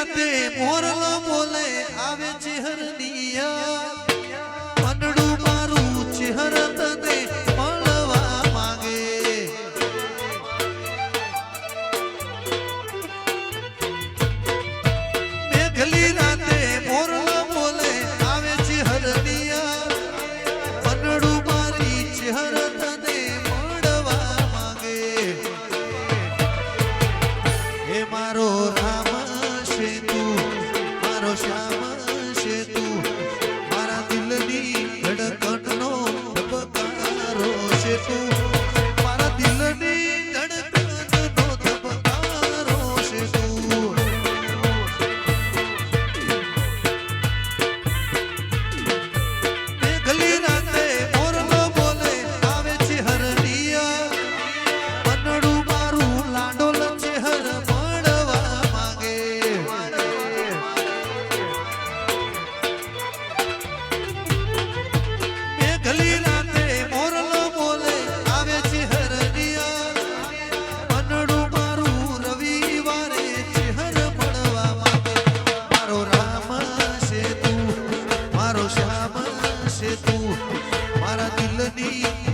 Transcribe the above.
રાતે મોરલો બોલે આવે ચહેરનિયા મનડું મારું ચહેર તને મળવા માંગે મેઘલી રાતે મોરલો બોલે આવે ચહેરનિયા મનડું મારી ચહેર તને મળવા માંગે હે મારો રામ છે તું મારો શ્યામ છે તું મારા દિલની ધડકનનો ધબકારો છે તું મારા દિલની ધડકનનો ધબકારો છે તું મેઘલી રાતે મોરલો બોલે આવે છે હરનિયા મનડું મારું લાડોલ ચહેર મળવા માંગે મેઘલી રાતે મોરલો બોલે આવે છે હરનિયા મનડું મારું રવિવારે ચહેર મળવા માંગે મારો રામ છે તું મારો શ્યામ છે તું મારા દિલની